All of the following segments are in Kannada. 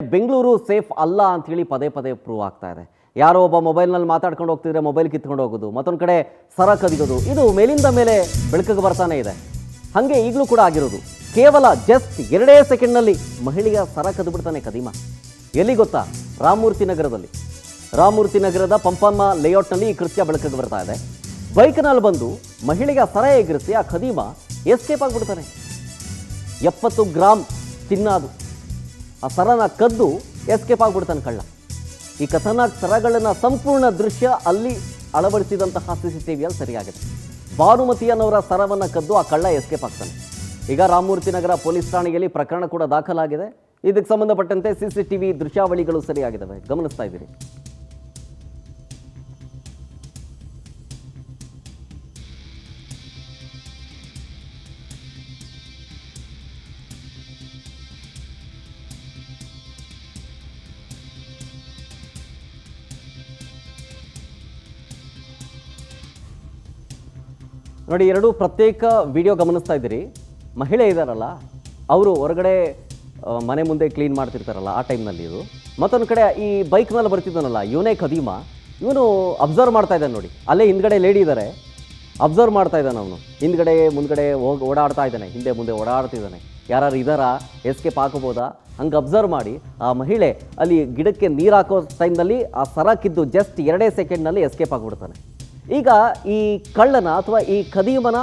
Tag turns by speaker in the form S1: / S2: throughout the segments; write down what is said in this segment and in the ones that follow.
S1: ಬೆಂಗಳೂರು ಸೇಫ್ ಅಲ್ಲ ಅಂತ ಹೇಳಿ ಪದೇ ಪದೇ ಪ್ರೂವ್ ಆಗ್ತಾ ಇದೆ. ಯಾರೋ ಒಬ್ಬ ಮೊಬೈಲ್ನಲ್ಲಿ ಮಾತಾಡ್ಕೊಂಡು ಹೋಗ್ತಿದ್ರೆ ಮೊಬೈಲ್ ಕಿತ್ಕೊಂಡು ಹೋಗೋದು, ಮತ್ತೊಂದು ಕಡೆ ಸರ ಕದಿಗೋದು, ಇದು ಮೇಲಿಂದ ಮೇಲೆ ಬೆಳಕಿಗೆ ಬರ್ತಾನೆ ಇದೆ. ಹಾಗೆ ಈಗಲೂ ಕೂಡ ಆಗಿರೋದು. ಕೇವಲ ಜಸ್ಟ್ 2 ಸೆಕೆಂಡ್ನಲ್ಲಿ ಮಹಿಳೆಯ ಸರ ಕದ್ದು ಬಿಡ್ತಾನೆ ಕದೀಮ. ಎಲ್ಲಿ ಗೊತ್ತಾ? ರಾಮಮೂರ್ತಿ ನಗರದಲ್ಲಿ. ರಾಮಮೂರ್ತಿ ನಗರದ ಪಂಪಮ್ಮ ಲೇಔಟ್ನಲ್ಲಿ ಈ ಕೃತ್ಯ ಬೆಳಕಿಗೆ ಬರ್ತಾ ಇದೆ. ಬೈಕ್ನಲ್ಲಿ ಬಂದು ಮಹಿಳೆಯ ಸರ ಎಗರಿಸಿ ಆ ಖದೀಮ ಎಸ್ಕೇಪ್ ಆಗಿಬಿಡ್ತಾನೆ. 70 ಗ್ರಾಮ್ ಚಿನ್ನ ಅದು. ಆ ಸರನ ಕದ್ದು ಎಸ್ಕೇಪ್ ಆಗಿಬಿಡ್ತಾನೆ ಕಳ್ಳ. ಈ ಖತರ್ನಾಕ್ ಸರಗಳನ್ನು ಸಂಪೂರ್ಣ ದೃಶ್ಯ ಅಲ್ಲಿ ಅಳವಡಿಸಿದಂತಹ CCTVಯಲ್ಲಿ ಸರಿಯಾಗಿದೆ. ಭಾನುಮತಿ ಅನ್ನೋರ ಸರವನ್ನು ಕದ್ದು ಆ ಕಳ್ಳ ಎಸ್ಕೇಪ್ ಆಗ್ತಾನೆ. ಈಗ ರಾಮಮೂರ್ತಿ ನಗರ ಪೊಲೀಸ್ ಠಾಣೆಯಲ್ಲಿ ಪ್ರಕರಣ ಕೂಡ ದಾಖಲಾಗಿದೆ. ಇದಕ್ಕೆ ಸಂಬಂಧಪಟ್ಟಂತೆ CCTV ದೃಶ್ಯಾವಳಿಗಳು ಸರಿಯಾಗಿದ್ದಾವೆ, ಗಮನಿಸ್ತಾ ಇದ್ದೀರಿ. ನೋಡಿ, 2 ಪ್ರತ್ಯೇಕ ವಿಡಿಯೋ ಗಮನಿಸ್ತಾ ಇದ್ದೀರಿ. ಮಹಿಳೆ ಇದ್ದಾರಲ್ಲ, ಅವರು ಹೊರಗಡೆ ಮನೆ ಮುಂದೆ ಕ್ಲೀನ್ ಮಾಡ್ತಿರ್ತಾರಲ್ಲ ಆ ಟೈಮ್ನಲ್ಲಿ ಇದು. ಮತ್ತೊಂದು ಕಡೆ ಈ ಬೈಕ್ನಲ್ಲಿ ಬರ್ತಿದ್ದಾನಲ್ಲ ಇವನೇ ಖದೀಮ, ಇವನು ಅಬ್ಸರ್ವ್ ಮಾಡ್ತಾ ಇದ್ದಾನೆ. ನೋಡಿ, ಅಲ್ಲೇ ಹಿಂದ್ಗಡೆ ಲೇಡಿ ಇದ್ದಾರೆ, ಅಬ್ಸರ್ವ್ ಮಾಡ್ತಾ ಇದ್ದಾನೆ ಅವನು. ಹಿಂದ್ಗಡೆ ಮುಂದ್ಗಡೆ ಓಡಾಡ್ತಾ ಇದ್ದಾನೆ, ಹಿಂದೆ ಮುಂದೆ ಓಡಾಡ್ತಿದ್ದಾನೆ. ಯಾರು ಇದ್ದಾರಾ, ಎಸ್ಕೇಪ್ ಹಾಕೋಬೋದಾ ಹಂಗೆ ಅಬ್ಸರ್ವ್ ಮಾಡಿ ಆ ಮಹಿಳೆ ಅಲ್ಲಿ ಗಿಡಕ್ಕೆ ನೀರು ಹಾಕೋ ಟೈಮ್ನಲ್ಲಿ ಆ ಸರ ಕಿದ್ದು ಜಸ್ಟ್ 2 ಸೆಕೆಂಡ್ನಲ್ಲಿ ಎಸ್ಕೇಪ್ ಆಗಿಬಿಡ್ತಾನೆ. ಈಗ ಈ ಕಳ್ಳನ ಅಥವಾ ಈ ಖದೀಮನ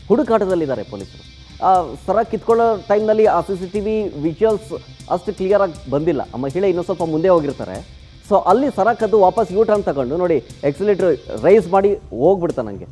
S1: ಹುಡುಕಾಟದಲ್ಲಿದ್ದಾರೆ ಪೊಲೀಸರು. ಆ ಸರ ಕಿತ್ಕೊಳ್ಳೋ ಟೈಮ್ನಲ್ಲಿ ಆ CCTV ವಿಜುವಲ್ಸ್ ಅಷ್ಟು ಕ್ಲಿಯರಾಗಿ ಬಂದಿಲ್ಲ. ಆ ಮಹಿಳೆ ಇನ್ನೂ ಸ್ವಲ್ಪ ಮುಂದೆ ಹೋಗಿರ್ತಾರೆ. ಸೊ ಅಲ್ಲಿ ಸರ ಕದ್ದು ವಾಪಸ್ ಯೂ ಟರ್ನ್ ತಗೊಂಡು ನೋಡಿ, ಎಕ್ಸಿಲೇಟರ್ ರೈಸ್ ಮಾಡಿ ಹೋಗ್ಬಿಡ್ತಾನೆ ನನಗೆ.